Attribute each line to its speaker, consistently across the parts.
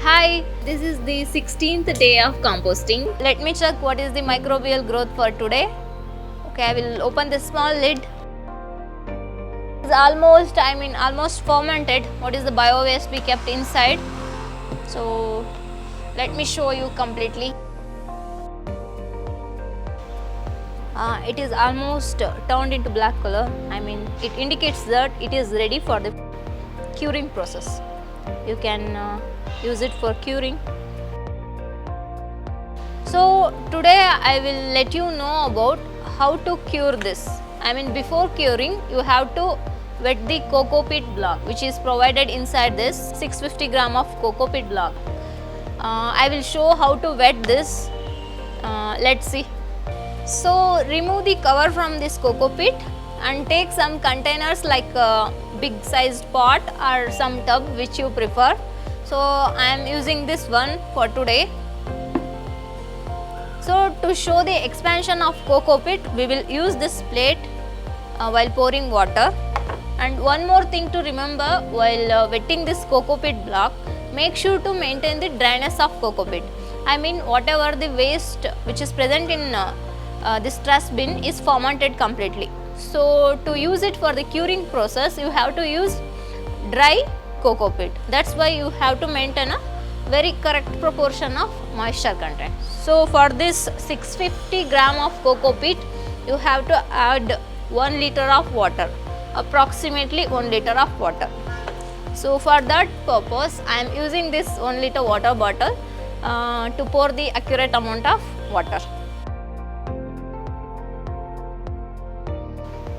Speaker 1: Hi, this is the 16th day of composting. Let me check what is the microbial growth for today. Okay, I will open this small lid. It's almost fermented. What is the bio waste we kept inside? So, let me show you completely. It is almost turned into black color. It indicates that it is ready for the curing process. You can use it for curing. So today I will let you know about how to cure this. Before curing you have to wet the coco peat block which is provided inside this 650 gram of coco peat block. I will show how to wet this. Let's see. So remove the cover from this coco peat and take some containers like a big sized pot or some tub which you prefer. So I am using this one for today. So to show the expansion of coco peat, we will use this plate while pouring water. And one more thing to remember while wetting this coco peat block, make sure to maintain the dryness of coco peat. Whatever the waste which is present in this trash bin is fermented completely. So to use it for the curing process, you have to use dry coco peat. That's why you have to maintain a very correct proportion of moisture content. So for this 650 gram of coco peat, you have to add 1 liter of water, approximately 1 liter of water. So for that purpose, I am using this 1 liter water bottle to pour the accurate amount of water.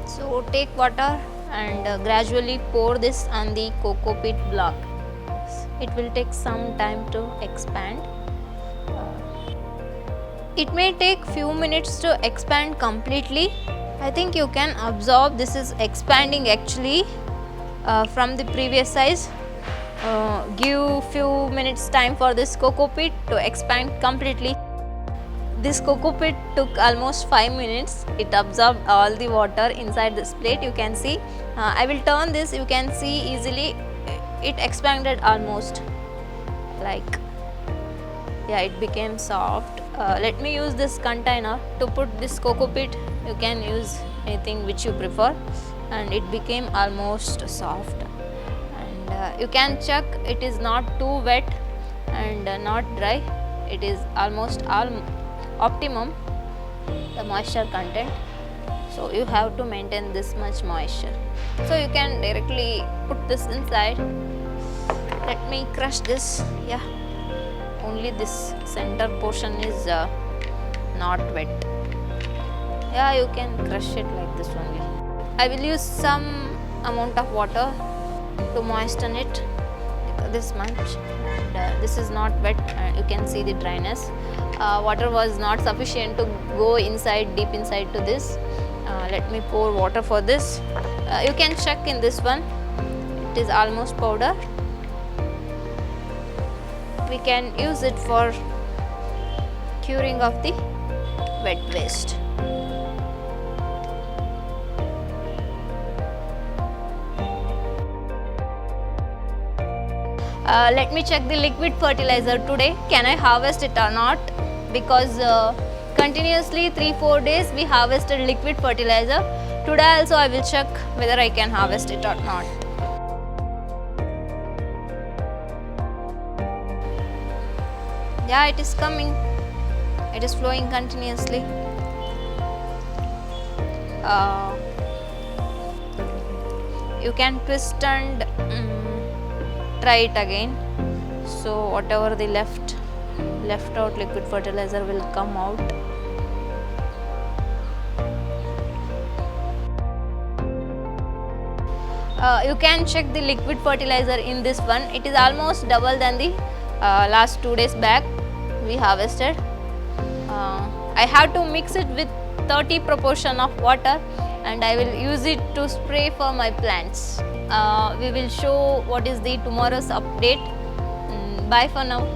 Speaker 1: So take water and gradually pour this on the coco peat block. It will take some time to expand. It may take few minutes to expand completely. I think you can observe this is expanding actually from the previous size. Give few minutes time for this coco peat to expand completely. This coco peat took almost 5 minutes. It absorbed all the water inside this plate. You can see. I will turn this. You can see easily. It expanded almost. It became soft. Let me use this container to put this coco peat. You can use anything which you prefer, and it became almost soft. And you can check it is not too wet and not dry. It is almost optimum the moisture content. So you have to maintain this much moisture. So you can directly put this inside. Let me crush this. Yeah, only this center portion is not wet. Yeah, you can crush it like this only. I will use some amount of water to moisten it, this much. And this is not wet. You can see the dryness. Water was not sufficient to go inside, deep inside to this. Let me pour water for this. You can check in this one. It is almost powder. We can use it for curing of the wet waste. Let me check the liquid fertilizer today. Can I harvest it or not? Because continuously 3-4 days we harvested liquid fertilizer. Today also I will check whether I can harvest it or not. Yeah, it is coming. It is flowing continuously. You can twist and try it again. So whatever the left out liquid fertilizer will come out. You can check the liquid fertilizer in this one. It is almost double than the last 2 days back we harvested. I have to mix it with 30 proportion of water, and I will use it to spray for my plants. We will show what is the tomorrow's update. Bye for now.